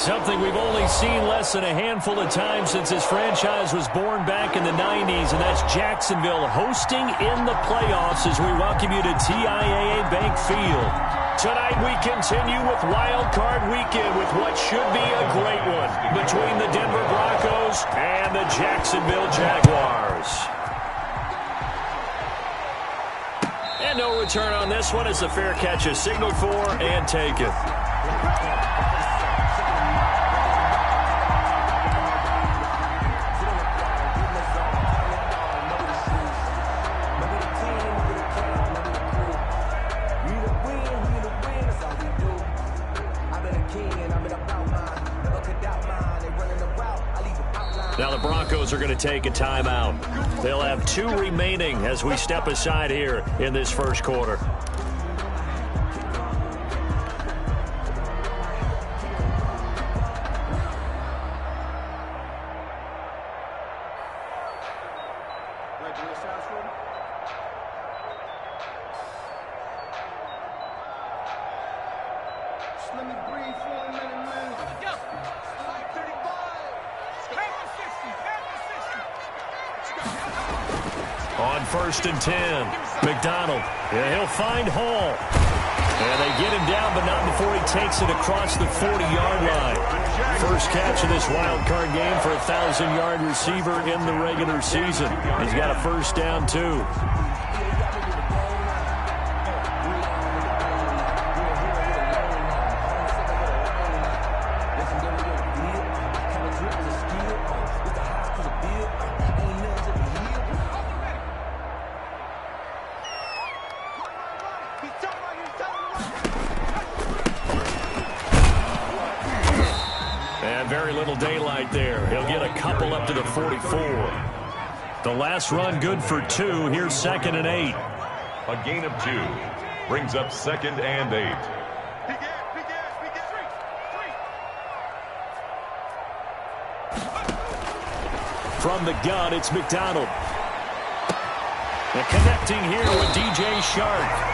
Something we've only seen less than a handful of times since this franchise was born back in the 90s, and that's Jacksonville hosting in the playoffs as we welcome you to TIAA Bank Field. Tonight we continue with Wild Card Weekend with what should be a great one between the Denver Broncos and the Jacksonville Jaguars. And no return on this one as the fair catch is signaled for and taken. Now the Broncos are going to take a timeout. They'll have 2 remaining as we step aside here in this first quarter. On 1st and 10, McDonald. Yeah, he'll find Hall. And they get him down, but not before he takes it across the 40-yard line. First catch of this wild card game for a 1,000-yard receiver in the regular season. He's got a first down, too. Very little daylight there. He'll get a couple up to the 44. The last run good for 2. Here's 2nd and 8. A gain of 2 brings up 2nd and 8. From the gun, it's McDonald. And connecting here with DJ Shark.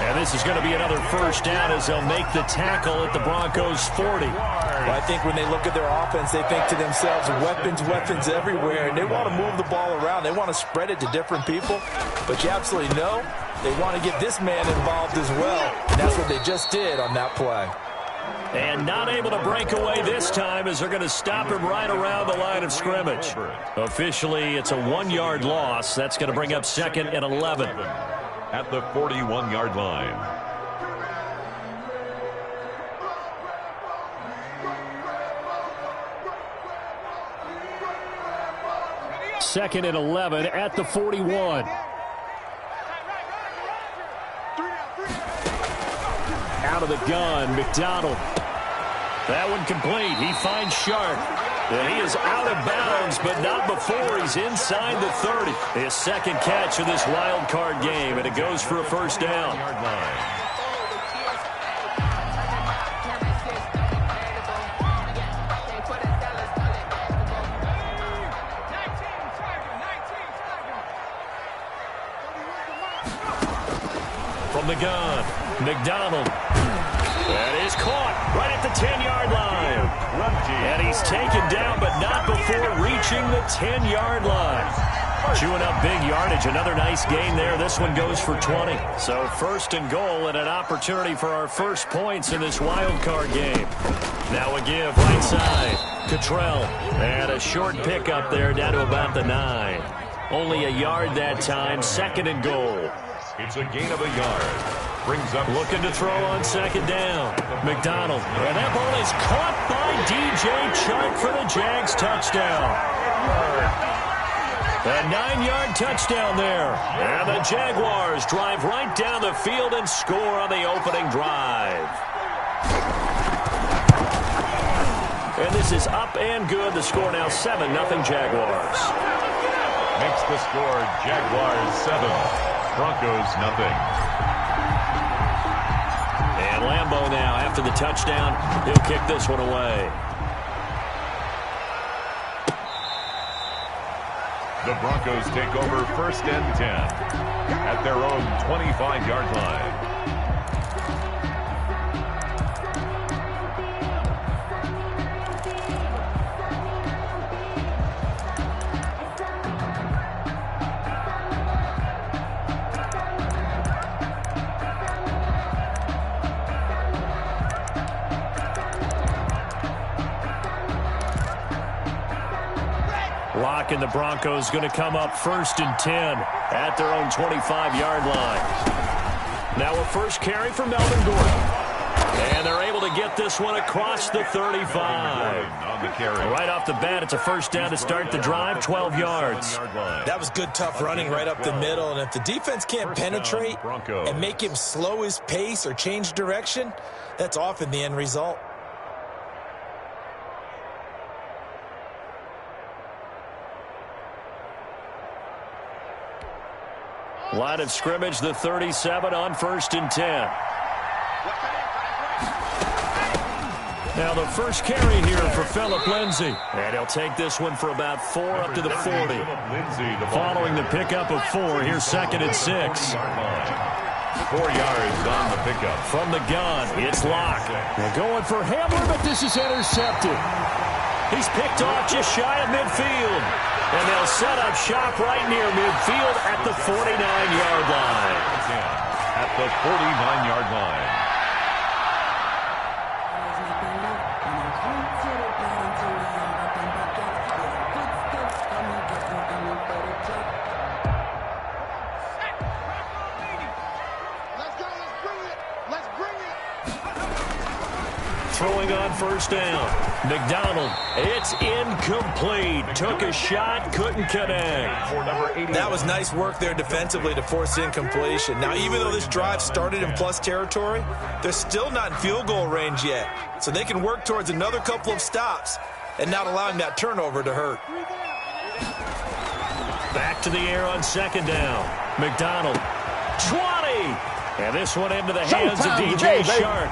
And this is going to be another first down as they'll make the tackle at the Broncos' 40. Well, I think when they look at their offense, they think to themselves, weapons everywhere, and they want to move the ball around. They want to spread it to different people, but you absolutely know they want to get this man involved as well, and that's what they just did on that play. And not able to break away this time as they're going to stop him right around the line of scrimmage. Officially, it's a 1-yard loss. That's going to bring up 2nd and 11. At the 41-yard line. Second and 11 at the 41. Out of the gun, McDonald. That one complete. He finds Sharp. And he is out of bounds, but not before he's inside the 30. His 2nd catch of this wild card game, and it goes for a first down. From the gun, McDonald. That is caught right at the 10-yard line. And he's taken down, but not before reaching the 10-yard line. Chewing up big yardage. Another nice gain there. This one goes for 20. So 1st and goal and an opportunity for our first points in this wild card game. Now a give right side. Cottrell. And a short pickup there down to about the 9. Only a yard that time. 2nd and goal. It's a gain of a yard. Brings up looking to throw on 2nd down. McDonald. And that ball is caught by DJ Chark for the Jags touchdown. A 9-yard touchdown there. And the Jaguars drive right down the field and score on the opening drive. And this is up and good. The score now 7-0 Jaguars. Makes the score Jaguars 7. Broncos nothing. And Lambeau now, after the touchdown, he'll kick this one away. The Broncos take over 1st and 10 at their own 25-yard line. Locke and the Broncos going to come up 1st and 10 at their own 25-yard line. Now a first carry for Melvin Gordon. And they're able to get this one across the 35. Right off the bat, it's a first down to start the drive, 12 yards. That was good, tough running right up the middle. And if the defense can't penetrate and make him slow his pace or change direction, that's often the end result. Line of scrimmage, the 37 on 1st and 10. Now the first carry here for Phillip Lindsay. And he'll take this one for about 4 up to the 40. Following the pickup of 4, here's 2nd and 6. 4 yards on the pickup. From the gun, it's Locke. They're going for Hamler, but this is intercepted. He's picked off just shy of midfield. And they'll set up shop right near midfield at the 49-yard line. At the 49-yard line. Throwing on first down. McDonald, it's incomplete. Took a shot, couldn't connect. That was nice work there defensively to force incompletion. Now, even though this drive started in plus territory, they're still not in field goal range yet. So they can work towards another couple of stops and not allowing that turnover to hurt. Back to the air on 2nd down. McDonald, 20. And this one into the hands of DJ Shark.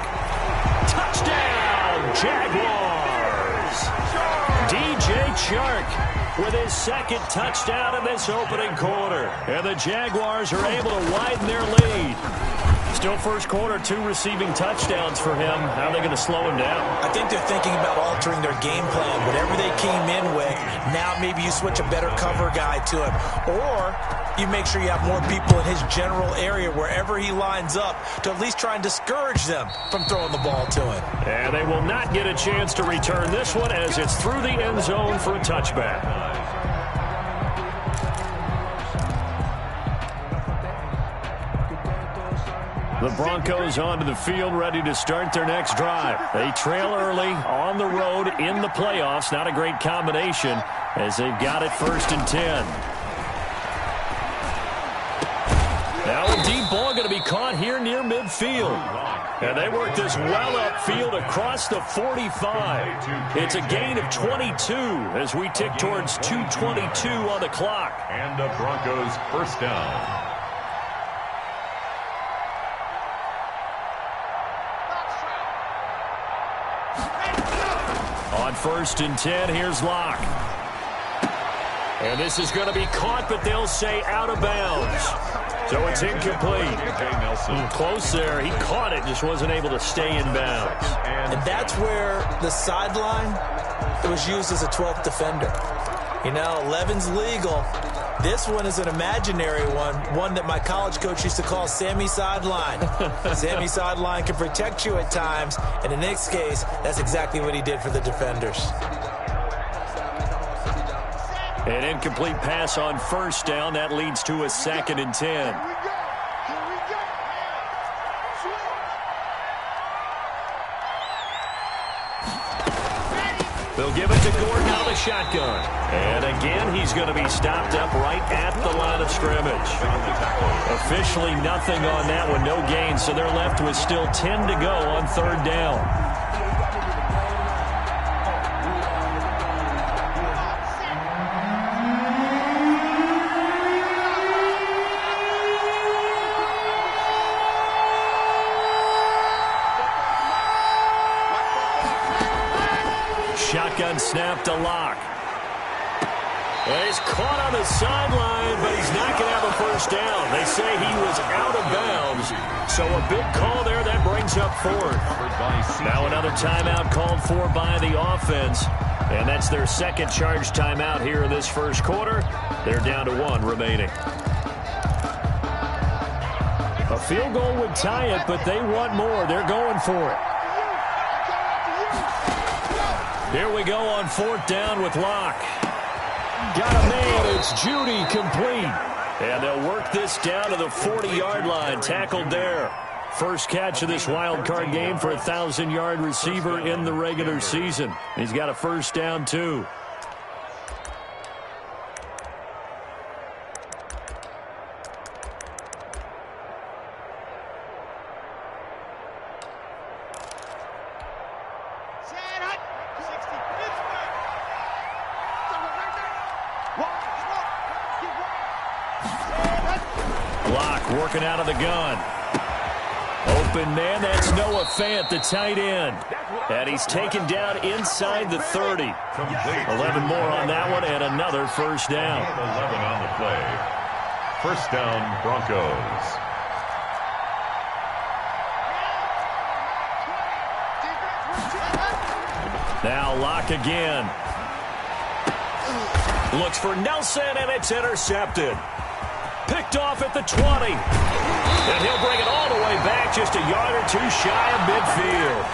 Touchdown, Jaguars! DJ Chark with his 2nd touchdown in this opening quarter. And the Jaguars are able to widen their lead. Still first quarter, 2 receiving touchdowns for him. How are they going to slow him down? I think they're thinking about altering their game plan. Whatever they came in with, now maybe you switch a better cover guy to him. Or you make sure you have more people in his general area wherever he lines up to at least try and discourage them from throwing the ball to him. And they will not get a chance to return this one as it's through the end zone for a touchback. The Broncos onto the field, ready to start their next drive. They trail early on the road in the playoffs. Not a great combination as they've got it 1st and 10. Now a deep ball going to be caught here near midfield. And they work this well upfield across the 45. It's a gain of 22 as we tick towards 2:22 on the clock. And the Broncos first down. On 1st and 10, here's Locke. And this is going to be caught, but they'll say out of bounds. So it's incomplete. Close there. He caught it, just wasn't able to stay in bounds. And that's where the sideline was used as a 12th defender. You know, 11's legal. This one is an imaginary one that my college coach used to call Sammy Sideline. Sammy Sideline can protect you at times, and in this case, that's exactly what he did for the defenders. An incomplete pass on first down. That leads to a 2nd and 10. They'll give it to Gordon out of the shotgun. And again, he's going to be stopped up right at the line of scrimmage. Officially nothing on that one, no gain, so they're left with still 10 to go on 3rd down. Shotgun snap to Locke. And he's caught on the sideline, but he's not going to have a first down. They say he was out of bounds. So a big call there that brings up 4th. Now another timeout called for by the offense. And that's their 2nd charge timeout here in this first quarter. They're down to 1 remaining. A field goal would tie it, but they want more. They're going for it. Here we go on 4th down with Locke. Got a man. It's Judy, complete. And they'll work this down to the 40-yard line. Tackled there. First catch of this wild card game for a 1,000-yard receiver in the regular season. He's got a first down, too. Working out of the gun. Open man, that's Noah Fant, the tight end. And he's taken down inside the 30. 11 more on that one and another first down. 11 on the play. First down, Broncos. Now Locke again. Looks for Nelson, and it's intercepted. Picked off at the 20. And he'll bring it all the way back, just a yard or two shy of midfield.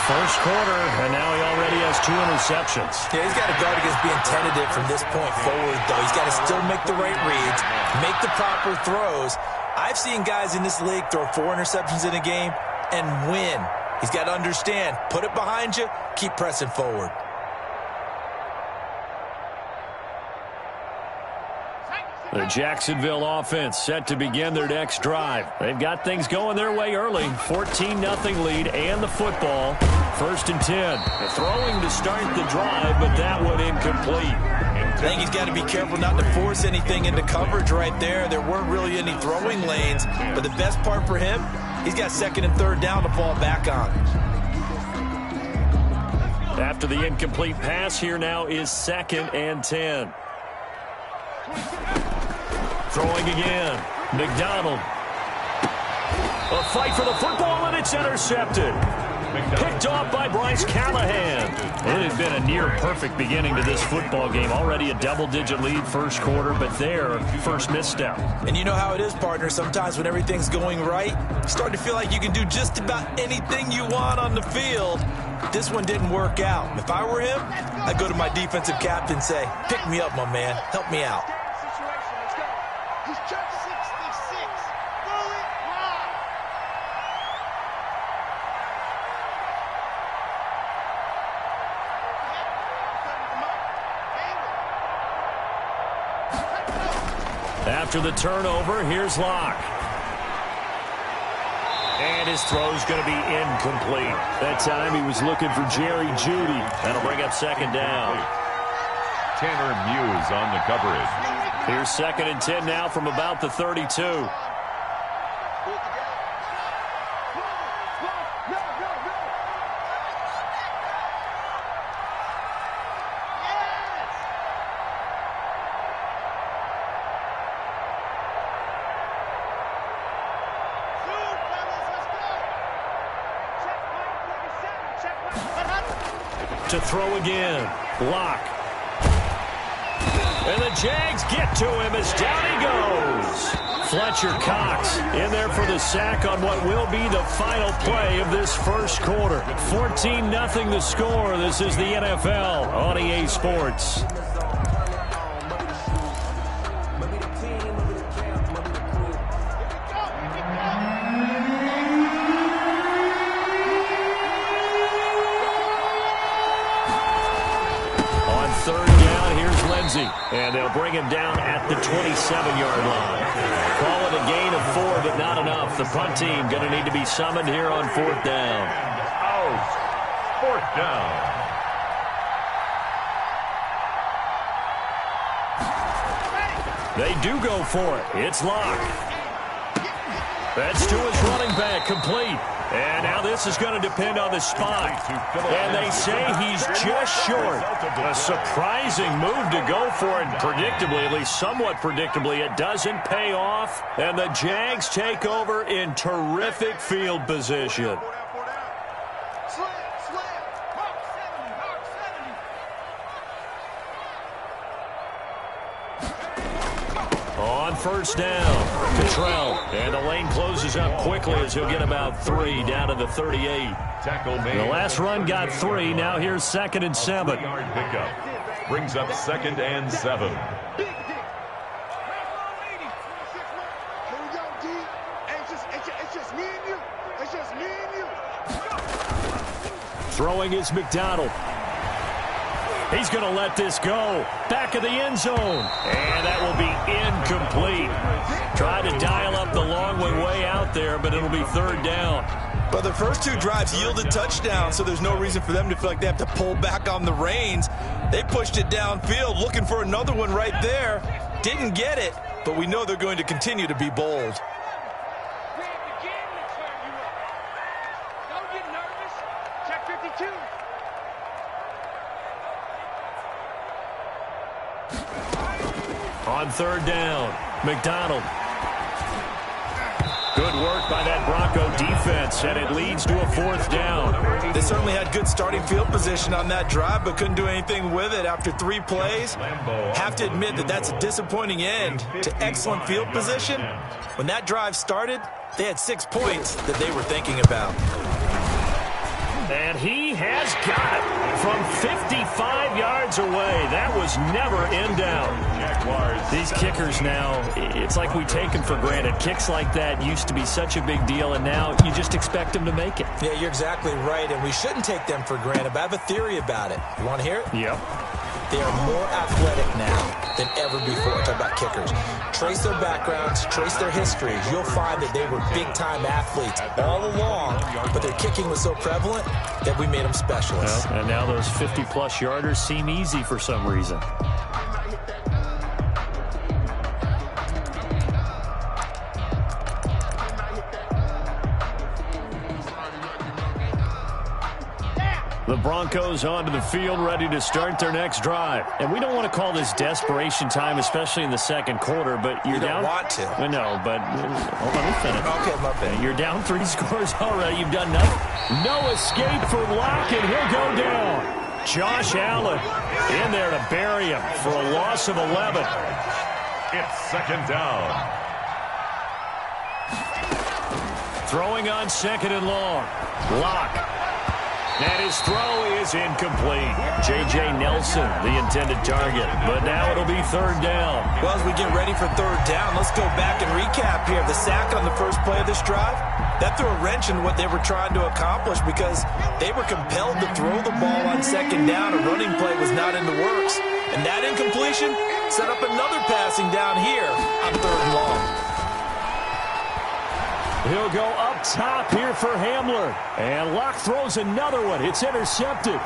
First quarter, and now he already has 2 interceptions. Yeah, he's got to guard against being tentative from this point forward, though. He's got to still make the right reads, make the proper throws. I've seen guys in this league throw 4 interceptions in a game and win. He's got to understand, put it behind you, keep pressing forward. The Jacksonville offense set to begin their next drive. They've got things going their way early. 14-0 lead and the football. First and 10. They're throwing to start the drive, but that one incomplete. I think he's got to be careful not to force anything into coverage right there. There weren't really any throwing lanes, but the best part for him, he's got second and third down to fall back on. After the incomplete pass, here now is second and 10. Throwing again. McDonald. A fight for the football, and it's intercepted. Picked off by Bryce Callahan. Well, it has been a near-perfect beginning to this football game. Already a double-digit lead first quarter, but their first misstep. And you know how it is, partner. Sometimes when everything's going right, you start to feel like you can do just about anything you want on the field. This one didn't work out. If I were him, I'd go to my defensive captain and say, pick me up, my man. Help me out. After the turnover, here's Locke. And his throw's going to be incomplete. That time he was looking for Jerry Jeudy. That'll bring up second down. Tanner Muse on the coverage. Here's second and 10 now from about the 32. To throw again. Locke. And the Jags get to him as down he goes. Fletcher Cox in there for the sack on what will be the final play of this first quarter. 14-0 the score. This is the NFL on EA Sports. And they'll bring him down at the 27-yard line. Call it a gain of 4, but not enough. The punt team going to need to be summoned here on fourth down. Out. Fourth down. They do go for it. It's Locke. That's to his running back, complete. And now this is going to depend on the spot. And they say he's just short. A surprising move to go for it. Predictably, at least somewhat predictably, it doesn't pay off. And the Jags take over in terrific field position. On first down, Cottrell. And the lane closes up quickly as he'll get about 3 down to the 38. The last run got 3. Now here's second and 7. Pickup. Brings up 2nd and 7. Throwing is McDonald. He's going to let this go. Back of the end zone. And that will be incomplete. Tried to dial up the long way out there, but it'll be 3rd down. But the first 2 drives yielded touchdowns, so there's no reason for them to feel like they have to pull back on the reins. They pushed it downfield, looking for another one right there. Didn't get it, but we know they're going to continue to be bold. On 3rd down, McDonald. Good work by that Bronco defense, and it leads to a 4th down. They certainly had good starting field position on that drive, but couldn't do anything with it after 3 plays. Have to admit that that's a disappointing end to excellent field position. When that drive started, they had 6 points that they were thinking about. And he has got it from 55 yards away. That was never in doubt. Jaguars. These kickers now, it's like we take them for granted. Kicks like that used to be such a big deal, and now you just expect them to make it. Yeah, you're exactly right, and we shouldn't take them for granted, but I have a theory about it. You want to hear it? Yep. They are more athletic now than ever before. Talk about kickers. Trace their backgrounds, trace their histories. You'll find that they were big-time athletes all along, but their kicking was so prevalent that we made them specialists. Well, and now those 50-plus yarders seem easy for some reason. The Broncos onto the field, ready to start their next drive. And we don't want to call this desperation time, especially in the 2nd quarter, but you're down. You don't want to. No, but hold on, let me finish. Okay, my bad. You're down 3 scores already. You've done nothing. No escape for Locke, and he'll go down. Josh Allen in there to bury him for a loss of 11. It's 2nd down. Throwing on 2nd and long. Locke. And his throw is incomplete. J.J. Nelson, the intended target. But now it'll be 3rd down. Well, as we get ready for 3rd down, let's go back and recap here. The sack on the first play of this drive, that threw a wrench in what they were trying to accomplish because they were compelled to throw the ball on 2nd down. A running play was not in the works. And that incompletion set up another passing down here on 3rd and long. He'll go up top here for Hamler. And Locke throws another one. It's intercepted.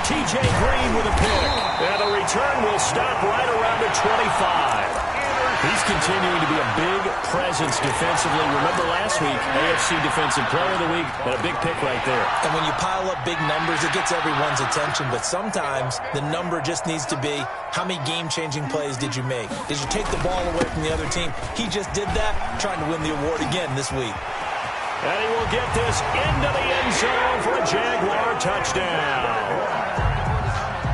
T.J. Green with a pick. And the return will stop right around the 25. He's continuing to be a big presence defensively. Remember last week, AFC Defensive Player of the Week, and a big pick right there. And when you pile up big numbers, it gets everyone's attention. But sometimes the number just needs to be, how many game-changing plays did you make? Did you take the ball away from the other team? He just did that, trying to win the award again this week. And he will get this into the end zone for a Jaguar touchdown.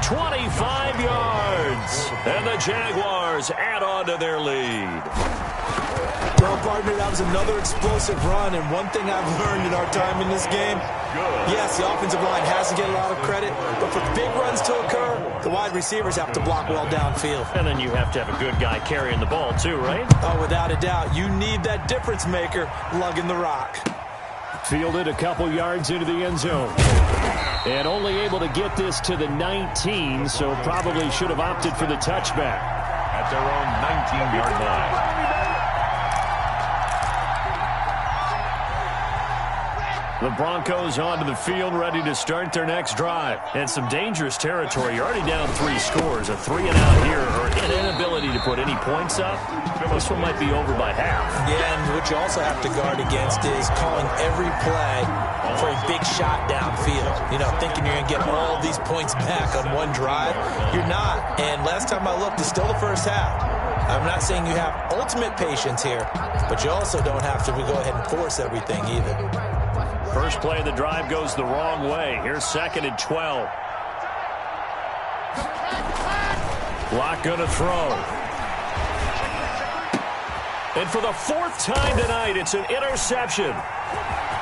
25 yards. And the Jaguars add on to their lead. Well, partner, that was another explosive run, and one thing I've learned in our time in this game, yes, the offensive line has to get a lot of credit, but for big runs to occur, the wide receivers have to block well downfield. And then you have to have a good guy carrying the ball too, right? Oh, without a doubt. You need that difference maker lugging the rock. Fielded a couple yards into the end zone. And only able to get this to the 19, so probably should have opted for the touchback. At their own 19-yard line. The Broncos onto the field, ready to start their next drive. And some dangerous territory. You're already down 3 scores. A 3-and-out here, or an inability to put any points up. This one might be over by half. Yeah, and what you also have to guard against is calling every play for a big shot downfield. You know, thinking you're going to get all these points back on one drive. You're not. And last time I looked, it's still the first half. I'm not saying you have ultimate patience here, but you also don't have to go ahead and force everything either. First play of the drive goes the wrong way. Here's 2nd and 12. Locke going to throw. And for the 4th time tonight, it's an interception.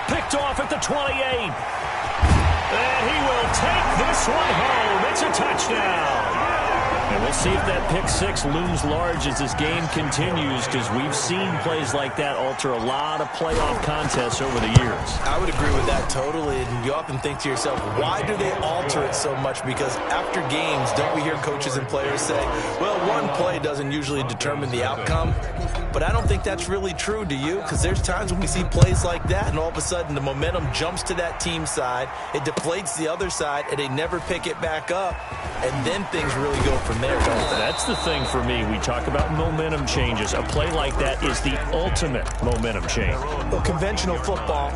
Picked off at the 28. And he will take this one home. It's a touchdown. And we'll see if that pick six looms large as this game continues, because we've seen plays like that alter a lot of playoff contests over the years. I would agree with that totally. And you often think to yourself, why do they alter it so much? Because after games, don't we hear coaches and players say, well, one play doesn't usually determine the outcome. But I don't think that's really true, do you? Because there's times when we see plays like that, and all of a sudden the momentum jumps to that team side, it deflates the other side, and they never pick it back up, and then things really go from there, don't they? That's the thing for me. We talk about momentum changes. A play like that is the ultimate momentum change. Well, conventional football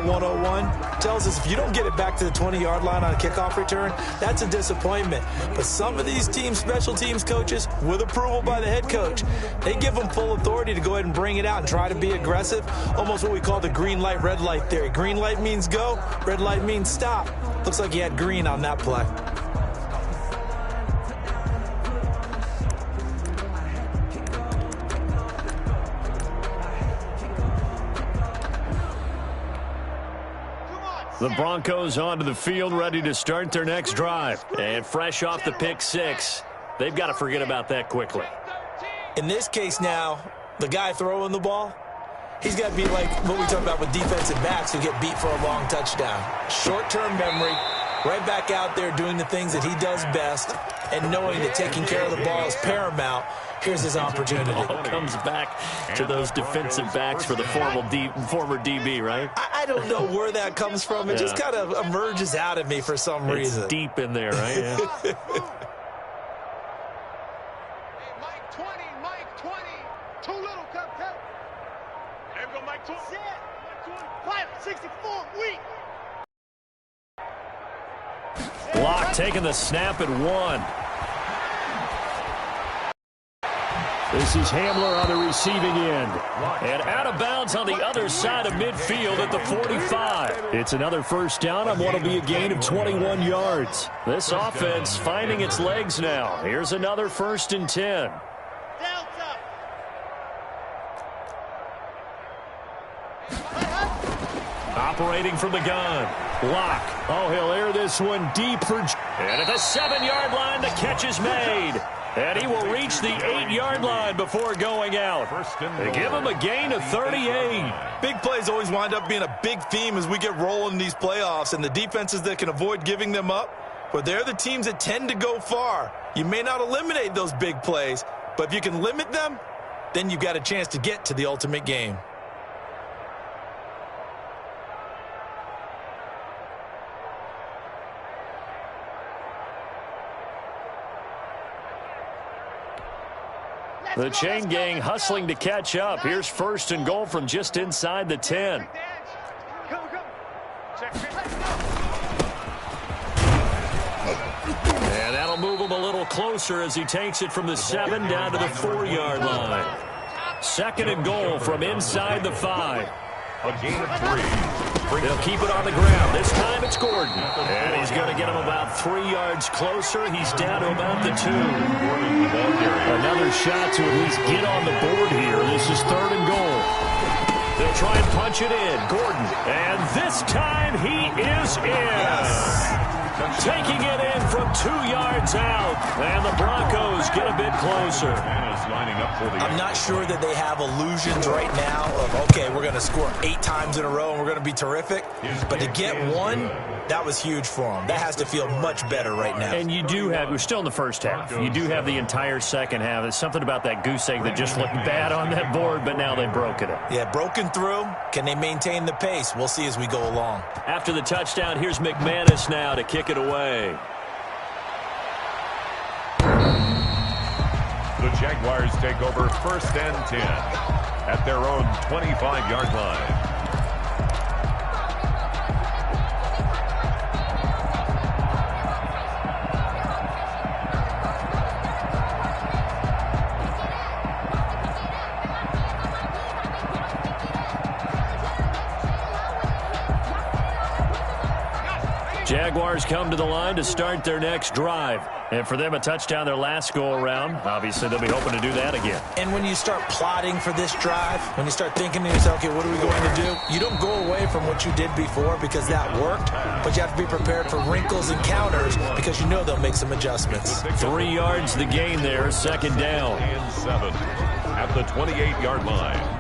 101, tells us if you don't get it back to the 20-yard line on a kickoff return, that's a disappointment. But some of these teams, special teams coaches, with approval by the head coach, they give them full authority to go ahead and bring it out and try to be aggressive. Almost what we call the green light, red light theory. Green light means go, red light means stop. Looks like you had green on that play. The Broncos onto the field, ready to start their next drive. And fresh off the pick six, they've got to forget about that quickly. In this case now, the guy throwing the ball, he's got to be like what we talk about with defensive backs who get beat for a long touchdown. Short-term memory, right back out there doing the things that he does best, and knowing that taking care of the ball is paramount. Here's his opportunity. Ball comes back to those defensive backs for the former DB, right? I don't know where that comes from. It just kind of emerges out of me for some reason. It's deep in there, right? Yeah. Mike 20, too little, come. There we go, Mike 20. 64, weak. Block taking the snap at 1. This is Hamler on the receiving end. And out of bounds on the other side of midfield at the 45. It's another first down on what will be a gain of 21 yards. This offense finding its legs now. Here's another 1st and 10. Operating from the gun. Lock. Oh, he'll air this one deep for... And at the 7-yard line, the catch is made. And he will reach the 8-yard line before going out. They give him a gain of 38. Big plays always wind up being a big theme as we get rolling in these playoffs, and the defenses that can avoid giving them up, but they're the teams that tend to go far. You may not eliminate those big plays, but if you can limit them, then you've got a chance to get to the ultimate game. The chain gang hustling to catch up. Here's 1st and goal from just inside the 10. And that'll move him a little closer as he takes it from the 7 down to the 4-yard line. 2nd and goal from inside the 5. A gain of 3. They'll keep it on the ground. This time it's Gordon. And he's going to get him about 3 yards closer. He's down to about the 2. Another shot to at least get on the board here. This is 3rd and goal. They'll try and punch it in. Gordon. And this time he is in. Yes. Taking it in from 2 yards out. And the Broncos get a bit closer. I'm not sure that they have illusions right now of, okay, we're going to score 8 times in a row and we're going to be terrific. But to get 1, that was huge for them. That has to feel much better right now. And you do have, we're still in the first half. You do have the entire second half. There's something about that goose egg that just looked bad on that board, but now they've broken it. Yeah, broken through. Can they maintain the pace? We'll see as we go along. After the touchdown, here's McManus now to kick it away. The Jaguars take over 1st and 10 at their own 25-yard line. Jaguars come to the line to start their next drive. And for them, a touchdown their last go-around. Obviously, they'll be hoping to do that again. And when you start plotting for this drive, when you start thinking to yourself, okay, what are we going to do? You don't go away from what you did before because that worked. but you have to be prepared for wrinkles and counters because you know they'll make some adjustments. 3 yards the gain there, second down. And 7 at the 28-yard line.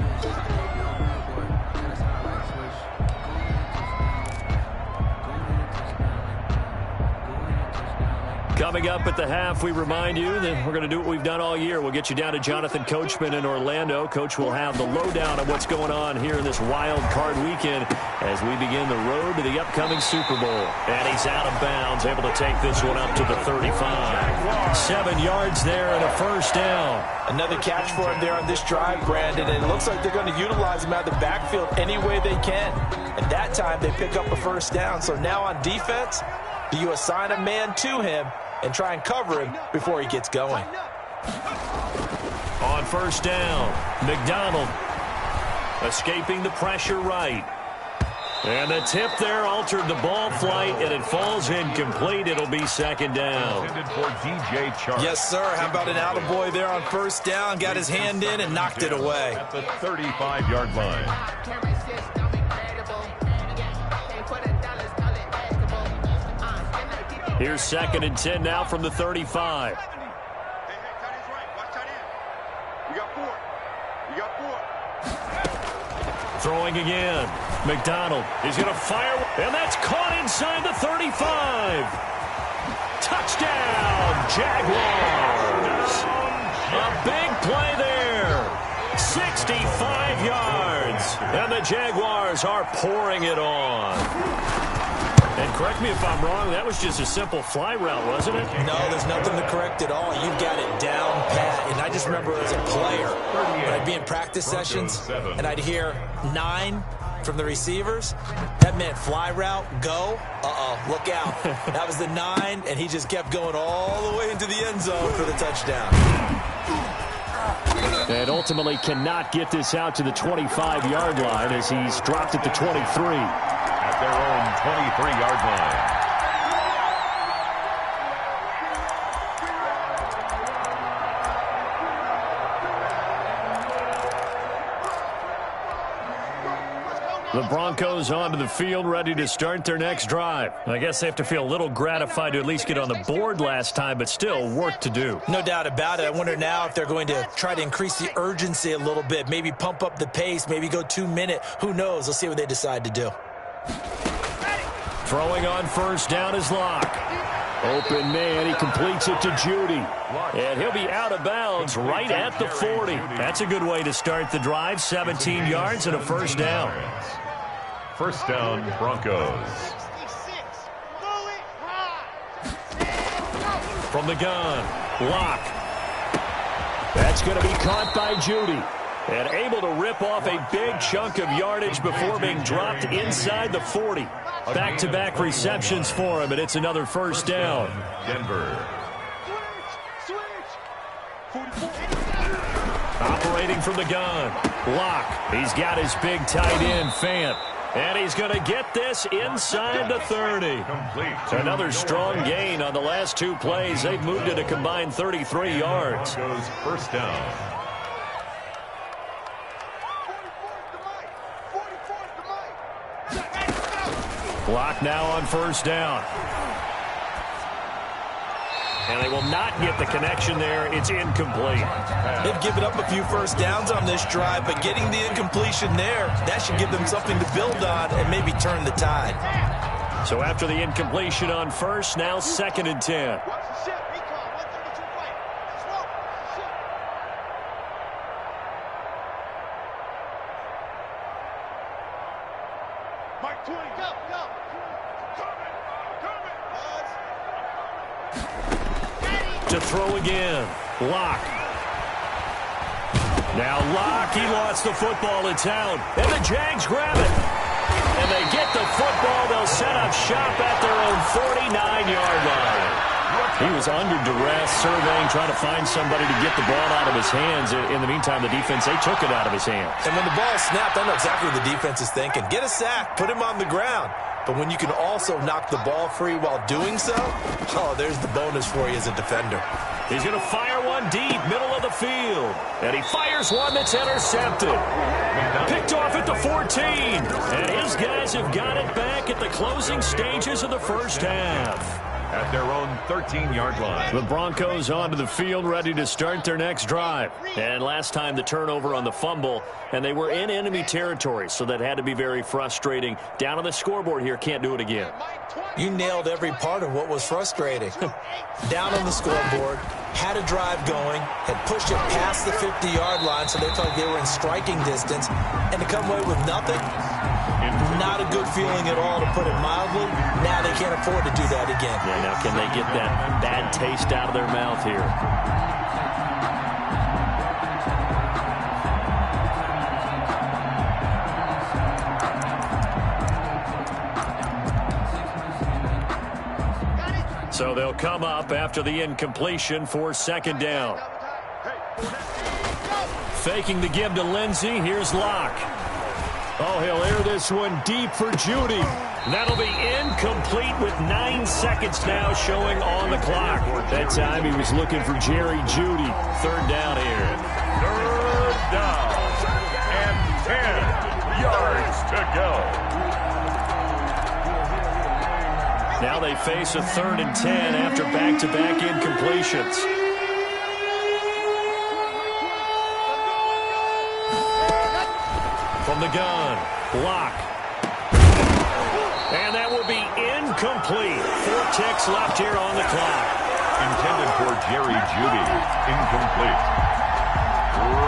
Coming up at the half, we remind you that we're going to do what we've done all year. We'll get you down to Jonathan Coachman in Orlando. Coach will have the lowdown of what's going on here in this wild card weekend as we begin the road to the upcoming Super Bowl. And he's out of bounds, able to take this one up to the 35. 7 yards there and a first down. Another catch for him there on this drive, Brandon, and it looks like they're going to utilize him out of the backfield any way they can. And that time they pick up a first down. So now on defense, do you assign a man to him and try and cover him before he gets going? On first down, McDonald escaping the pressure right. And the tip there altered the ball flight, and it falls incomplete. It'll be second down. Intended for DJ Chark. Yes, sir. How about an attaboy there on first down? Got his hand in and knocked it away. At the 35-yard line. Here's second and 10 now from the 35. Throwing again. McDonald is going to fire, and that's caught inside the 35. Touchdown, Jaguars. A big play there. 65 yards. And the Jaguars are pouring it on. And correct me if I'm wrong, that was just a simple fly route, wasn't it? No, there's nothing to correct at all. You've got it down pat. And I just remember as a player, when I'd be in practice sessions, and I'd hear 9 from the receivers, that meant fly route, go, look out. That was the 9, and he just kept going all the way into the end zone for the touchdown. And ultimately cannot get this out to the 25-yard line as he's dropped at the 23. At their own 23-yard line. The Broncos onto the field, ready to start their next drive. I guess they have to feel a little gratified to at least get on the board last time, but still work to do. No doubt about it. I wonder now if they're going to try to increase the urgency a little bit, maybe pump up the pace, maybe go 2-minute. Who knows? Let's see what they decide to do. Throwing on first down is Locke. Open man, he completes it to Judy. And he'll be out of bounds right at the 40. That's a good way to start the drive. 17 yards and a first down. First down, Broncos. From the gun, Locke. That's going to be caught by Judy. And able to rip off a big chunk of yardage before being dropped inside the 40. Back-to-back receptions for him, and it's another first down. Denver. Operating from the gun, Locke. He's got his big tight end, Fant. And he's going to get this inside the 30. Another strong gain on the last 2 plays. They've moved it a combined 33 yards. Broncos first down. Locke now on first down. And they will not get the connection there. It's incomplete. They've given up a few first downs on this drive, but getting the incompletion there, that should give them something to build on and maybe turn the tide. So after the incompletion on first, now second and 10. To throw again, Locke. Now Locke, he lost the football. It's out, and the Jags grab it. And they get the football. They'll set up shop at their own 49-yard line. He was under duress, surveying, trying to find somebody to get the ball out of his hands. In the meantime, the defense, they took it out of his hands. And when the ball snapped, I know exactly what the defense is thinking. Get a sack, put him on the ground. But when you can also knock the ball free while doing so, oh, there's the bonus for you as a defender. He's going to fire one deep, middle of the field. And he fires one that's intercepted. Picked off at the 14. And his guys have got it back at the closing stages of the first half. At their own 13-yard line. The Broncos onto the field, ready to start their next drive. And last time the turnover on the fumble, and they were in enemy territory, so that had to be very frustrating. Down on the scoreboard here, can't do it again. You nailed every part of what was frustrating. Down on the scoreboard, had a drive going, had pushed it past the 50-yard line, so they felt like they were in striking distance, and to come away with nothing, not a good feeling at all, to put it mildly. Now they can't afford to do that again. Yeah, now can they get that bad taste out of their mouth here? So they'll come up after the incompletion for second down. Faking the give to Lindsey. Here's Locke. Oh, he'll air this one deep for Judy. That'll be incomplete with 9 seconds now showing on the clock. That time he was looking for Jerry Judy. Third down here. Third down. And 10 yards to go. Now they face a 3rd and 10 after back-to-back incompletions. From the gun, Locke. And that will be incomplete. 4 ticks left here on the clock. Intended for Jerry Judy. Incomplete.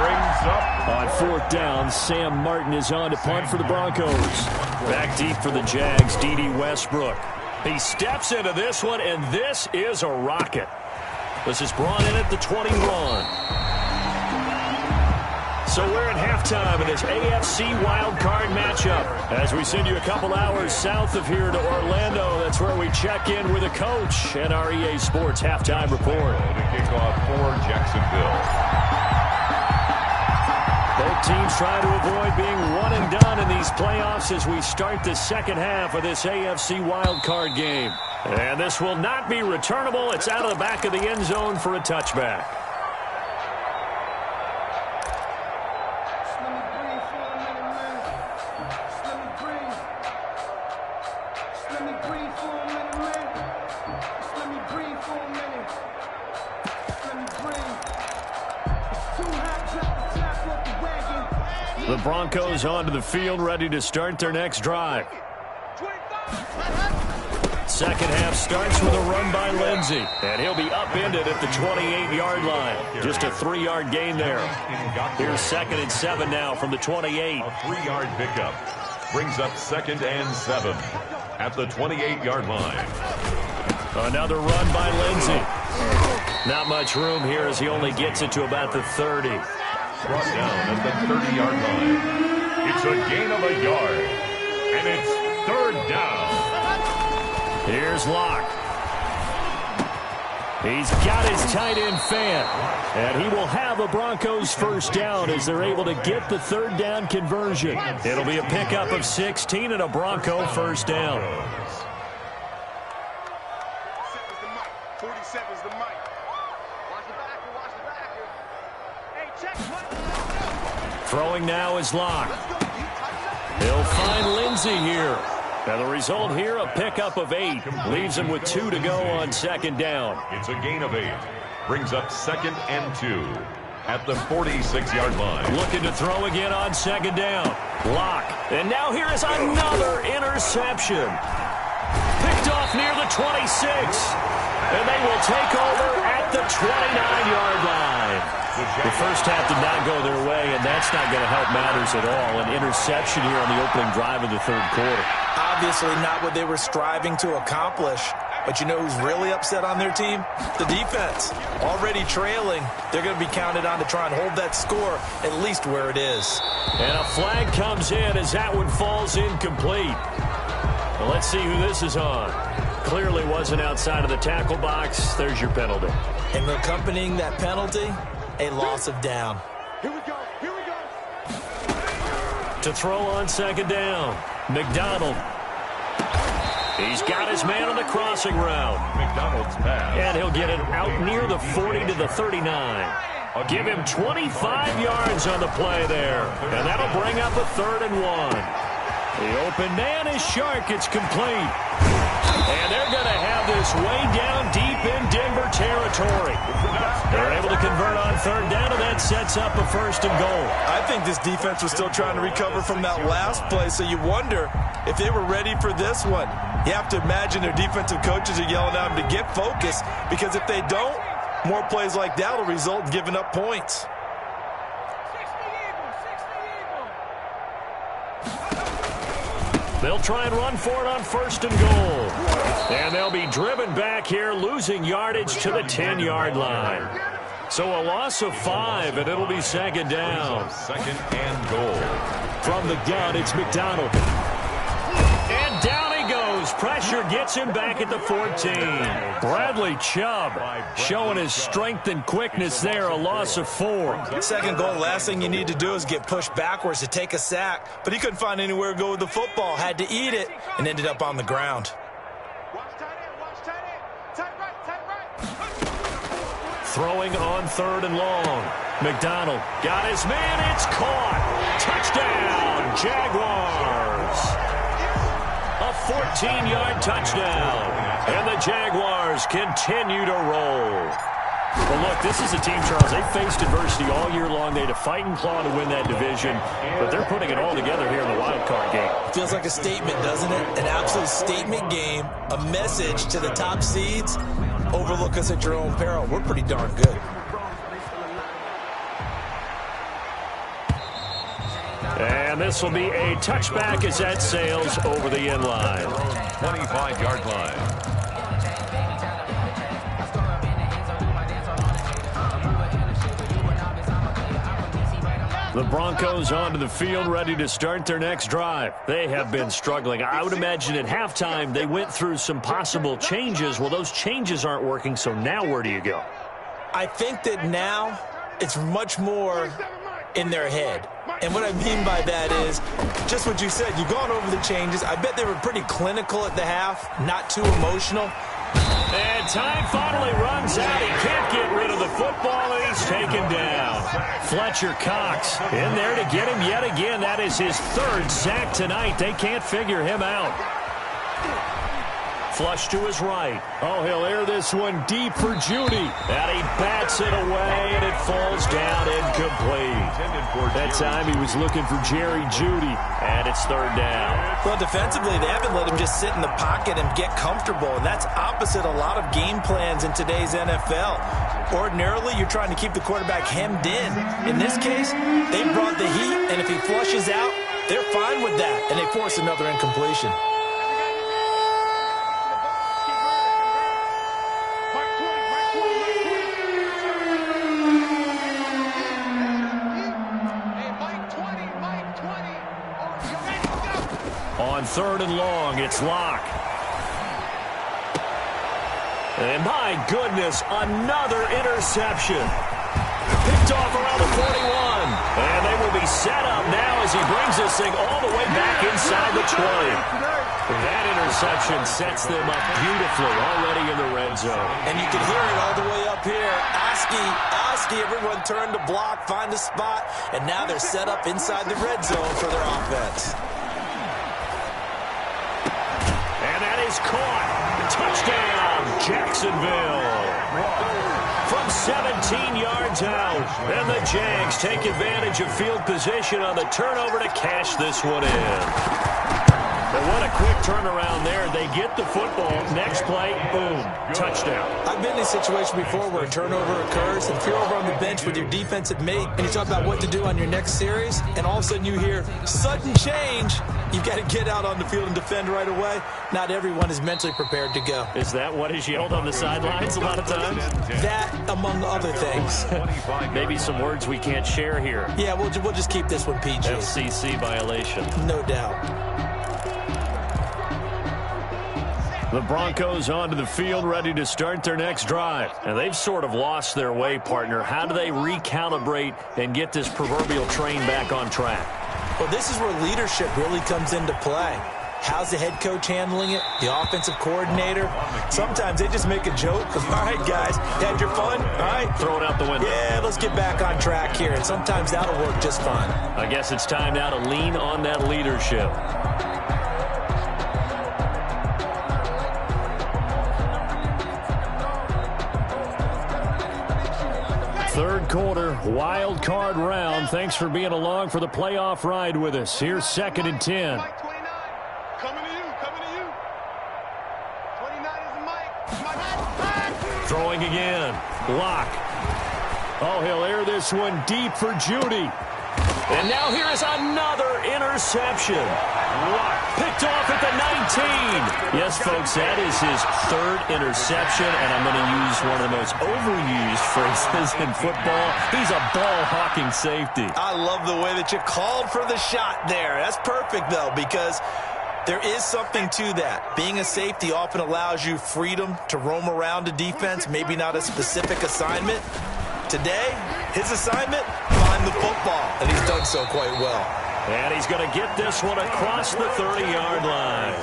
Brings up. On 4th down, Sam Martin is on to punt for the Broncos. Back deep for the Jags, D.D. Westbrook. He steps into this one, and this is a rocket. This is brought in at the 21. So we're at halftime in this AFC wildcard matchup. As we send you a couple hours south of here to Orlando, that's where we check in with a coach and our EA Sports halftime report. To kick off for Jacksonville. Both teams trying to avoid being one and done in these playoffs as we start the second half of this AFC wildcard game. And this will not be returnable. It's out of the back of the end zone for a touchback. The Broncos onto the field, ready to start their next drive. Second half starts with a run by Lindsey, and he'll be upended at the 28-yard line. Just a 3-yard gain there. Here's 2nd and 7 now from the 28. A 3-yard pickup brings up 2nd and 7 at the 28-yard line. Another run by Lindsey. Not much room here as he only gets it to about the 30. Brought down at the 30-yard line. It's a gain of a yard, and it's 3rd down. Here's Locke. He's got his tight end fan, and he will have a Broncos first down as they're able to get the 3rd down conversion. It'll be a pickup of 16 and a Bronco first down. 47's the mic. Watch the back. Hey, check. Throwing now is Locke. He'll find Lindsey here. Now the result here, a pickup of 8. Leaves him with 2 to go on 2nd down. It's a gain of 8. Brings up 2nd and 2 at the 46-yard line. Looking to throw again on 2nd down. Locke. And now here is another interception. Picked off near the 26. And they will take over at the 29-yard line. The first half did not go their way, and that's not going to help matters at all. An interception here on the opening drive of the 3rd quarter. Obviously not what they were striving to accomplish. But you know who's really upset on their team? The defense. Already trailing. They're going to be counted on to try and hold that score at least where it is. And a flag comes in as that one falls incomplete. Well, let's see who this is on. Clearly wasn't outside of the tackle box. There's your penalty. And accompanying that penalty, a loss of down. Here we go. To throw on 2nd down, McDonald. He's got his man on the crossing route. McDonald's pass. And he'll get it out near the 40 to the 39. Give him 25 yards on the play there. And that'll bring up a 3rd and 1. The open man is Shark. It's complete. And they're going to have this way down deep in Denver territory. They're able to convert on 3rd down, and that sets up a 1st and goal. I think this defense was still trying to recover from that last play, so you wonder if they were ready for this one. You have to imagine their defensive coaches are yelling at them to get focused, because if they don't, more plays like that will result in giving up points. They'll try and run for it on 1st and goal. And they'll be driven back here, losing yardage to the 10-yard line. So a loss of 5, and it'll be 2nd down. 2nd and goal. From the gun, it's McDonald. And down he goes. Pressure gets him back at the 14. Bradley Chubb showing his strength and quickness there. A loss of 4. 2nd goal, last thing you need to do is get pushed backwards to take a sack. But he couldn't find anywhere to go with the football. Had to eat it and ended up on the ground. Throwing on 3rd and long. McDonald got his man. It's caught. Touchdown, Jaguars. A 14-yard touchdown. And the Jaguars continue to roll. Well, look, this is a team, Charles, they faced adversity all year long. They had to fight and claw to win that division, but they're putting it all together here in the wild card game. Feels like a statement, doesn't it? An absolute statement game, a message to the top seeds. Overlook us at your own peril. We're pretty darn good. And this will be a touchback as that sails over the end line. 25-yard line. The Broncos onto the field, ready to start their next drive. They have been struggling. I would imagine at halftime they went through some possible changes. Well, those changes aren't working, so now where do you go? I think that now it's much more in their head. And what I mean by that is just what you said. You've gone over the changes. I bet they were pretty clinical at the half, not too emotional. And time finally runs out. He can't get rid of the football, and he's taken down. Fletcher Cox in there to get him yet again. That is his 3rd sack tonight. They can't figure him out. Flush to his right. Oh, he'll air this one deep for Judy. And he bats it away, and it falls down incomplete. That time he was looking for Jerry Jeudy, and it's 3rd down. Well, defensively, they haven't let him just sit in the pocket and get comfortable, and that's opposite a lot of game plans in today's NFL. Ordinarily, you're trying to keep the quarterback hemmed in. In this case, they brought the heat, and if he flushes out, they're fine with that, and they force another incompletion. On 3rd and long, it's Locke. And my goodness, another interception. Picked off around the 41. And they will be set up now as he brings this thing all the way back inside the 20. That interception sets them up beautifully already in the red zone. And you can hear it all the way up here. Oski, everyone turned to block, find a spot, and now they're set up inside the red zone for their offense. And that is caught. Touchdown, Jacksonville. From 17 yards out. And the Jags take advantage of field position on the turnover to cash this one in. But what a quick turnaround there. They get the football. Next play, boom, touchdown. I've been in a situation before where a turnover occurs, and if you're over on the bench with your defensive mate and you talk about what to do on your next series, and all of a sudden you hear sudden change, you've got to get out on the field and defend right away. Not everyone is mentally prepared to go. Is that what is yelled on the sidelines a lot of times? That, among other things. Maybe some words we can't share here. Yeah, we'll just keep this one PG. FCC violation. No doubt. The Broncos onto the field, ready to start their next drive. And they've sort of lost their way, partner. How do they recalibrate and get this proverbial train back on track? Well, this is where leadership really comes into play. How's the head coach handling it? The offensive coordinator? Sometimes they just make a joke. All right, guys, you had your fun? All right. Throw it out the window. Yeah, let's get back on track here. And sometimes that'll work just fine. I guess it's time now to lean on that leadership. Third quarter, wild card round. Thanks for being along for the playoff ride with us. Here's 2nd and 10. Mike 29. Coming to you. Coming to you. 29 is the Mike. Throwing again. Lock. Oh, he'll air this one deep for Judy. And now here is another interception. Picked off at the 19. Yes, folks, that is his 3rd interception, and I'm going to use one of the most overused phrases in football. He's a ball-hawking safety. I love the way that you called for the shot there. That's perfect, though, because there is something to that. Being a safety often allows you freedom to roam around a defense, maybe not a specific assignment. Today, his assignment, find the football, and he's done so quite well. And he's going to get this one across the 30-yard line.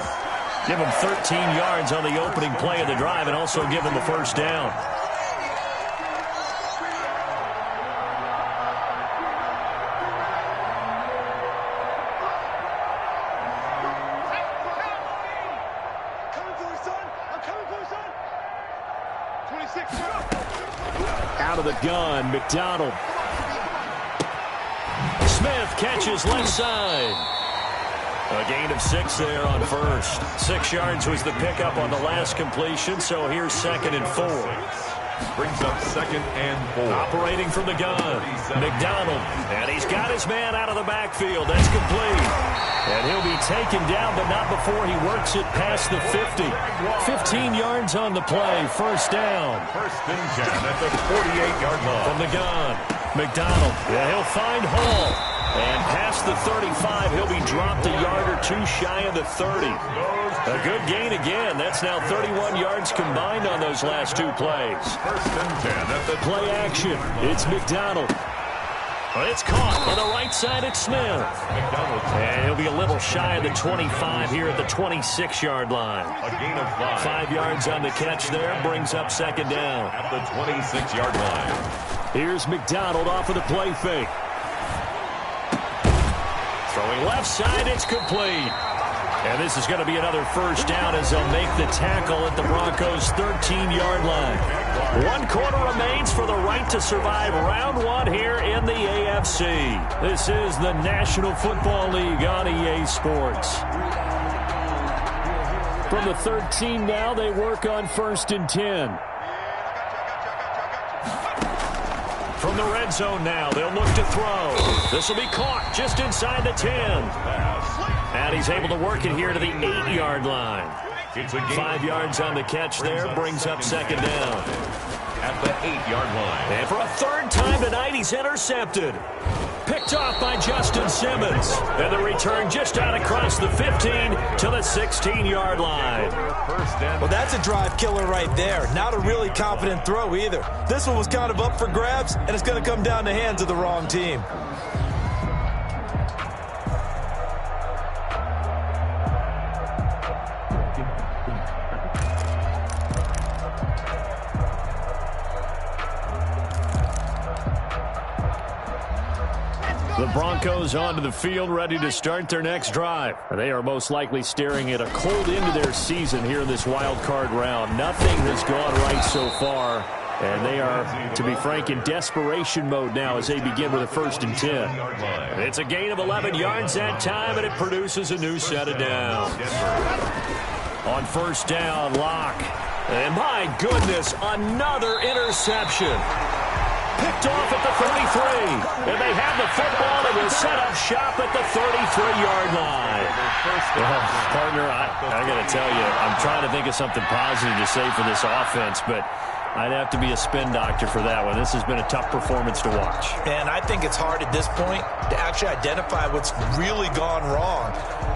Give him 13 yards on the opening play of the drive and also give him the first down. Coming for you, son. I'm coming for you, son. 26. Out of the gun, McDonald. Smith catches left side. A gain of 6 there on first. 6 yards was the pickup on the last completion, so here's 2nd and 4. Brings up 2nd and 4. Operating from the gun, McDonald. And he's got his man out of the backfield. That's complete. And he'll be taken down, but not before he works it past the 50. 15 yards on the play, first down. 1st and 10 at the 48-yard line. From the gun, McDonald. Yeah, he'll find Hall. And past the 35, he'll be dropped a yard or 2 shy of the 30. A good gain again. That's now 31 yards combined on those last 2 plays. 1st and 10 at the Play action. It's McDonald. But it's caught on the right side at Smith. And he'll be a little shy of the 25 here at the 26-yard line. A gain of 5. 5 yards on the catch there. Brings up 2nd down. At the 26-yard line. Here's McDonald off of the play fake. Throwing left side, it's complete. And this is going to be another first down as they'll make the tackle at the Broncos' 13-yard line. 1 quarter remains for the right to survive round 1 here in the AFC. This is the National Football League on EA Sports. From the 13 now, they work on 1st and 10. From the red zone now, they'll look to throw. This will be caught just inside the 10. And he's able to work it here to the 8-yard line. 5 yards on the catch there, brings up 2nd down. At the 8-yard line. And for a 3rd time tonight, he's intercepted. Picked off by Justin Simmons. And the return just out across the 15 to the 16-yard line. Well, that's a drive killer right there. Not a really confident throw either. This one was kind of up for grabs, and it's going to come down the hands of the wrong team. The Broncos onto the field, ready to start their next drive. They are most likely staring at a cold end to their season here in this wild card round. Nothing has gone right so far, and they are, to be frank, in desperation mode now as they begin with a 1st and 10. It's a gain of 11 yards that time, and it produces a new set of downs. On 1st down, Lock. And my goodness, another interception. Picked off at the 33. And they have the football and will set up shop at the 33-yard line. Well, partner, I got to tell you, I'm trying to think of something positive to say for this offense, but I'd have to be a spin doctor for that one. This has been a tough performance to watch. And I think it's hard at this point to actually identify what's really gone wrong.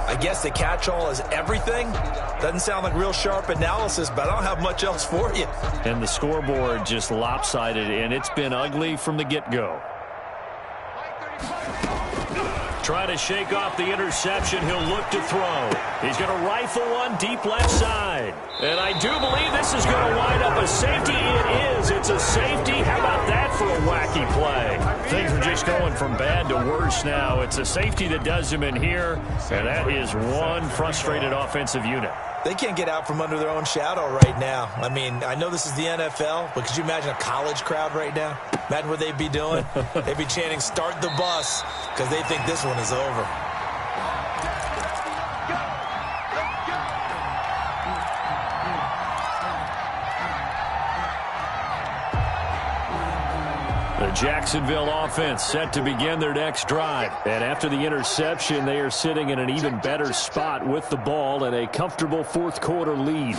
I guess the catch-all is everything. Doesn't sound like real sharp analysis, but I don't have much else for you. And the scoreboard just lopsided, and it's been ugly from the get-go. Trying to shake off the interception. He'll look to throw. He's going to rifle one deep left side. And I do believe this is going to wind up a safety. It is. It's a safety. How about that for a wacky play? Things are just going from bad to worse now. It's a safety that does him in here, and that is one frustrated offensive unit. They can't get out from under their own shadow right now. I mean, I know this is the NFL, but could you imagine a college crowd right now? Imagine what they'd be doing. They'd be chanting, "Start the bus," because they think this one is over. The Jacksonville offense set to begin their next drive. And after the interception, they are sitting in an even better spot with the ball and a comfortable fourth quarter lead.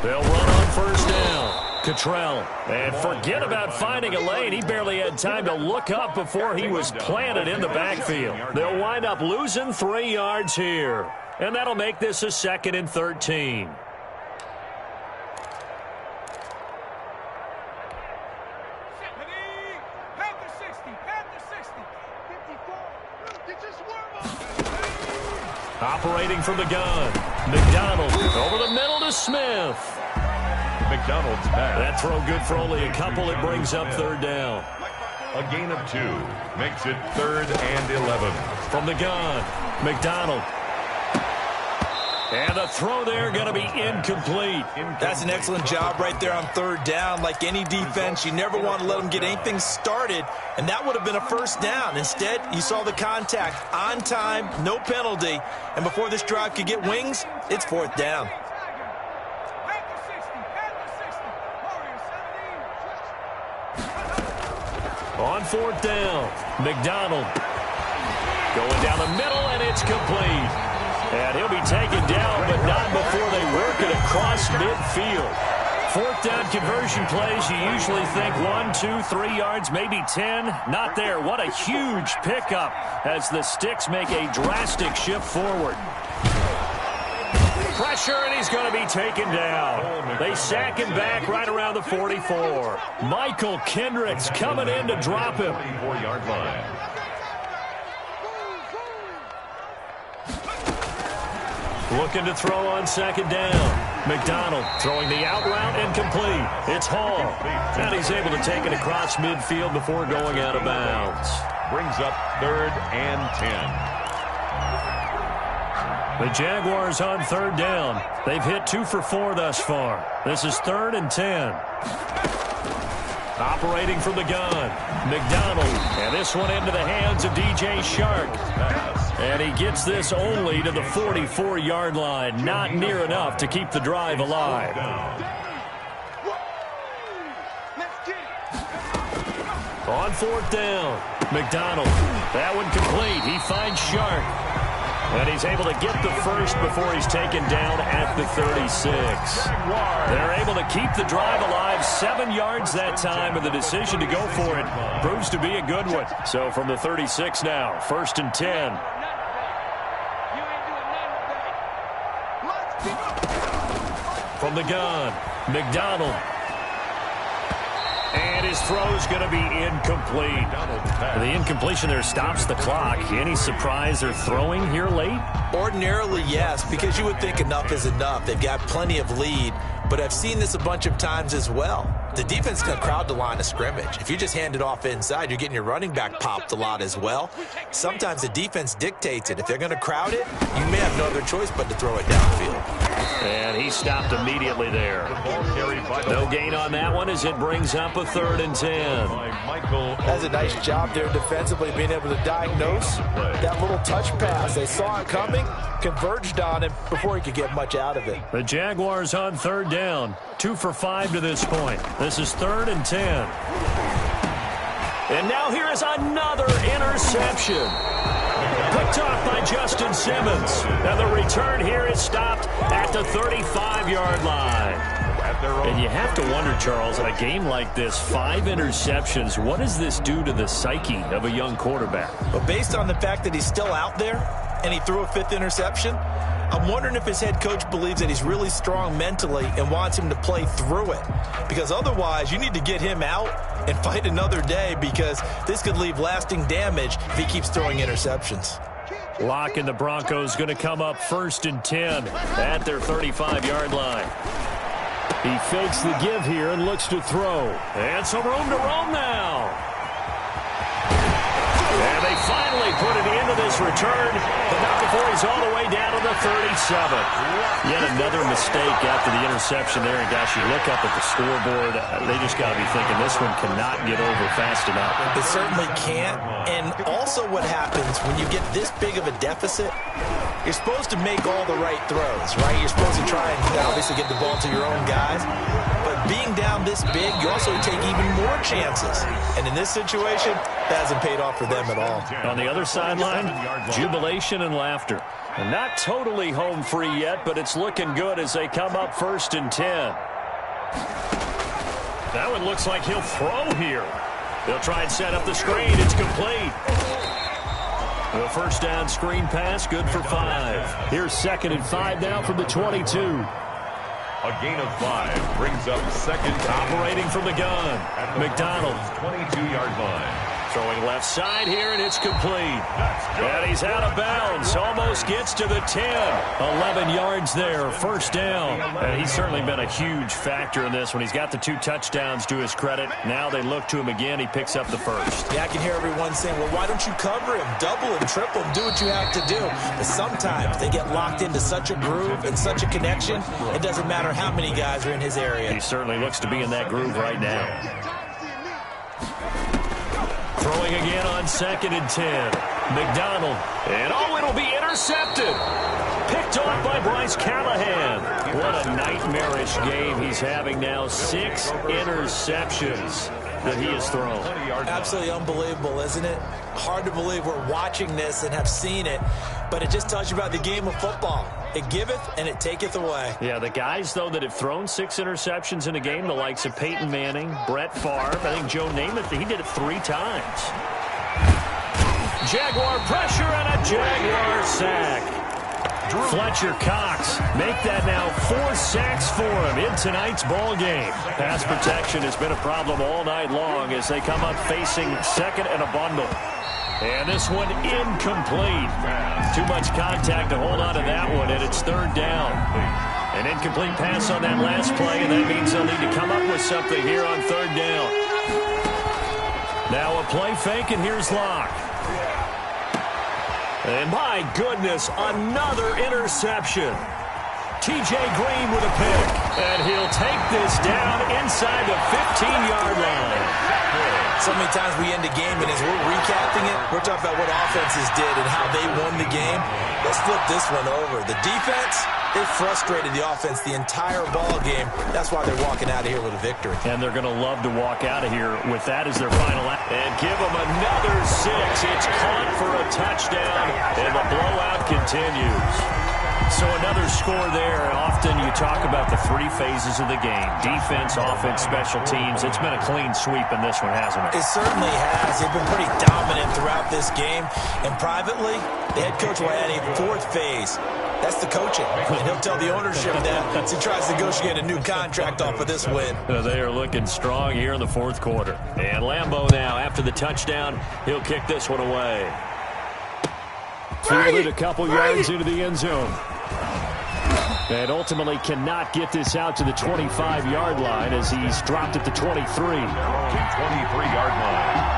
They'll run on first down. Cottrell. And forget about finding a lane. He barely had time to look up before he was planted in the backfield. They'll wind up losing 3 yards here. And that'll make this a 2nd and 13. Operating from the gun. McDonald over the middle to Smith. McDonald's back. That throw good for only a couple. It brings up 3rd down. A gain of 2 makes it 3rd and 11. From the gun, McDonald. And the throw there going to be incomplete. That's an excellent job right there on 3rd down. Like any defense, you never want to let them get anything started, and that would have been a 1st down. Instead, you saw the contact on time, no penalty, and before this drive could get wings, it's 4th down. On 4th down, McDonald going down the middle, and it's complete. And he'll be taken down, but not before they work it across midfield. 4th down conversion plays, you usually think 1, 2, 3 yards, maybe 10. Not there. What a huge pickup as the Sticks make a drastic shift forward. Pressure, and he's going to be taken down. They sack him back right around the 44. Michael Kendricks coming in to drop him. 44-yard line. Looking to throw on 2nd down. McDonald throwing the out route incomplete. It's Hall. And he's able to take it across midfield before going out of bounds. Brings up 3rd and 10. The Jaguars on 3rd down. They've hit 2 for 4 thus far. This is 3rd and 10. Operating from the gun, McDonald. And this one into the hands of DJ Shark. And he gets this only to the 44-yard line. Not near enough to keep the drive alive. On 4th down, McDonald. That one complete. He finds Shark. And he's able to get the first before he's taken down at the 36. They're able to keep the drive alive. 7 yards that time, and the decision to go for it proves to be a good one. So from the 36 now, 1st and 10. From the gun, McDonald. And his throw's going to be incomplete. The incompletion there stops the clock. Any surprise they're throwing here late? Ordinarily, yes, because you would think enough is enough. They've got plenty of lead, but I've seen this a bunch of times as well. The defense can crowd the line of scrimmage. If you just hand it off inside, you're getting your running back popped a lot as well. Sometimes the defense dictates it. If they're going to crowd it, you may have no other choice but to throw it downfield. And he stopped immediately there. No gain on that one as it brings up a 3rd and 10. That's a nice job there defensively, being able to diagnose that little touch pass. They saw it coming, converged on him before he could get much out of it. The Jaguars on 3rd down. 2 for 5 to this point. This is 3rd and 10. And now here is another interception. Picked off by Justin Simmons. And the return here is stopped at the 35-yard line. And you have to wonder, Charles, in a game like this, 5 interceptions, what does this do to the psyche of a young quarterback? But based on the fact that he's still out there and he threw a 5th interception, I'm wondering if his head coach believes that he's really strong mentally and wants him to play through it. Because otherwise, you need to get him out and fight another day, because this could leave lasting damage if he keeps throwing interceptions. Lock and the Broncos going to come up 1st and 10 at their 35-yard line. He fakes the give here and looks to throw. And some room to roam now. And they finally put it into this return, but not before he's all the way down to the 37. Yet another mistake after the interception there. And, gosh, you look up at the scoreboard, they just got to be thinking this one cannot get over fast enough. It certainly can't. And also what happens when you get this big of a deficit, you're supposed to make all the right throws, right? You're supposed to try and obviously get the ball to your own guys. But being down this big, you also take even more chances. And in this situation, that hasn't paid off for them at all. On the other sideline, jubilation and laughter. And not totally home free yet, but it's looking good as they come up 1st and 10. That one looks like he'll throw here. They'll try and set up the screen. It's complete. The first down screen pass, good for 5. Here's 2nd and 5 now from the 22. A gain of 5 brings up 2nd. Operating from the gun, McDonald. 22-yard line. Throwing left side here, and it's complete. And he's out of bounds. Almost gets to the 10. 11 yards there, 1st down. And he's certainly been a huge factor in this one. He's got the 2 touchdowns to his credit. Now they look to him again. He picks up the 1st. Yeah, I can hear everyone saying, well, why don't you cover him, double him, triple him, do what you have to do. But sometimes they get locked into such a groove and such a connection, it doesn't matter how many guys are in his area. He certainly looks to be in that groove right now. Throwing again on 2nd and 10. McDonald. And it'll be intercepted. Picked off by Bryce Callahan. What a nightmarish game he's having now. 6 interceptions that he has thrown. Absolutely unbelievable, isn't it? Hard to believe we're watching this and have seen it, but it just tells you about the game of football. It giveth and it taketh away. Yeah, the guys, though, that have thrown 6 interceptions in a game, the likes of Peyton Manning, Brett Favre, I think Joe Namath, he did it 3 times. Jaguar pressure and a Jaguar sack. Fletcher Cox make that now 4 sacks for him in tonight's ball game. Pass protection has been a problem all night long as they come up facing 2nd and a bundle. And this one incomplete. Too much contact to hold on to that one, and it's 3rd down. An incomplete pass on that last play, and that means they'll need to come up with something here on 3rd down. Now a play fake, and here's Locke. And my goodness, another interception. T.J. Green with a pick. And he'll take this down inside the 15-yard line. So many times we end a game, and as we're recapping it, we're talking about what offenses did and how they won the game. Let's flip this one over. The defense, they frustrated the offense the entire ball game. That's why they're walking out of here with a victory. And they're going to love to walk out of here with that as their final act. And give them another 6. It's caught for a touchdown, and the blowout continues. So another score there. Often you talk about the 3 phases of the game. Defense, offense, special teams. It's been a clean sweep in this one, hasn't it? It certainly has. They've been pretty dominant throughout this game. And privately, the head coach will add a 4th phase. That's the coaching. And he'll tell the ownership that as he tries to negotiate a new contract off of this win. They are looking strong here in the 4th quarter. And Lambeau now, after the touchdown, he'll kick this one away. Fielded a couple yards into the end zone. And ultimately cannot get this out to the 25-yard line as he's dropped at the 23. 23-yard line.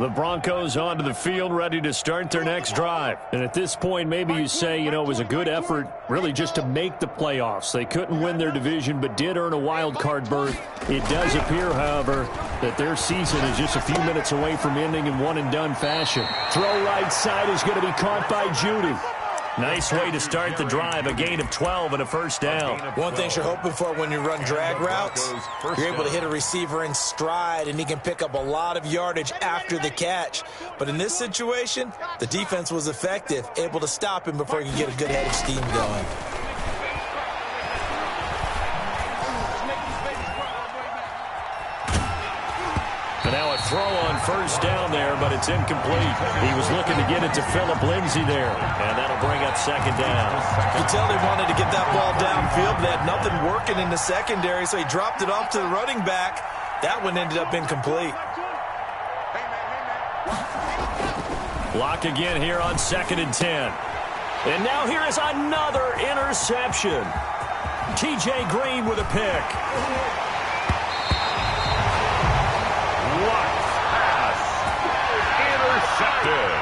The Broncos onto the field, ready to start their next drive. And at this point, maybe you say, you know, it was a good effort really just to make the playoffs. They couldn't win their division, but did earn a wild card berth. It does appear, however, that their season is just a few minutes away from ending in one-and-done fashion. Throw right side is going to be caught by Judy. Nice way to start the drive, a gain of 12 and a first down. One thing you're hoping for when you run drag routes, you're able to hit a receiver in stride, and he can pick up a lot of yardage after the catch. But in this situation, the defense was effective, able to stop him before he could get a good head of steam going. And now a throw on first down there, but it's incomplete. He was looking to get it to Phillip Lindsay there, and that'll bring up second down. You can tell they wanted to get that ball downfield. They had nothing working in the secondary, so he dropped it off to the running back. That one ended up incomplete. Block again here on 2nd and 10. And now here is another interception. T.J. Green with a pick. What pass! Intercepted.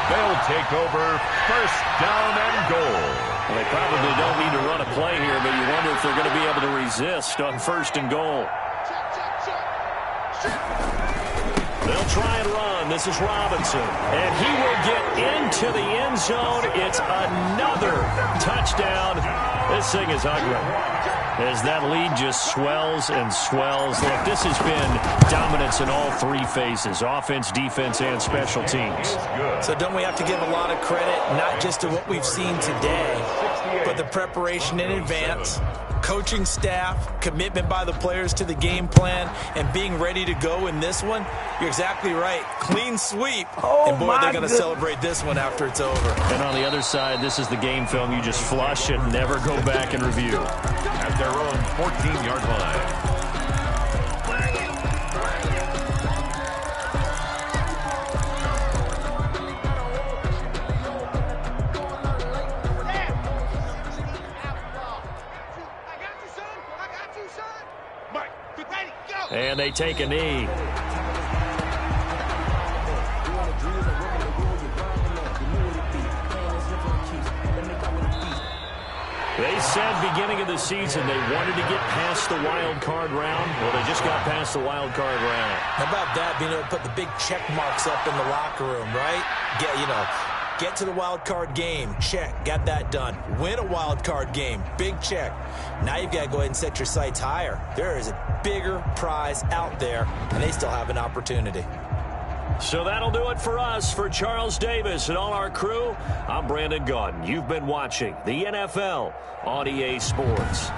They'll take over first down and goal. Well, they probably don't need to run a play here, but you wonder if they're going to be able to resist on 1st and goal. They'll try and run. This is Robinson. And he will get into the end zone. It's another touchdown. This thing is ugly, as that lead just swells and swells. Look, this has been dominance in all three phases, offense, defense, and special teams. So don't we have to give a lot of credit, not just to what we've seen today, but the preparation in advance, coaching staff, commitment by the players to the game plan, and being ready to go in this one? You're exactly right. Clean sweep. And boy, they're going to celebrate this one after it's over. And on the other side, this is the game film you just flush and never go back and review. At their own 14-yard line. And they take a knee. They said beginning of the season they wanted to get past the wild card round. Well, they just got past the wild card round. How about that, being able to put the big check marks up in the locker room, right? Get to the wild card game. Check. Got that done. Win a wild card game. Big check. Now you've got to go ahead and set your sights higher. There is a bigger prize out there, and they still have an opportunity. So that'll do it for us. For Charles Davis and all our crew, I'm Brandon Gaudin. You've been watching the NFL on EA Sports.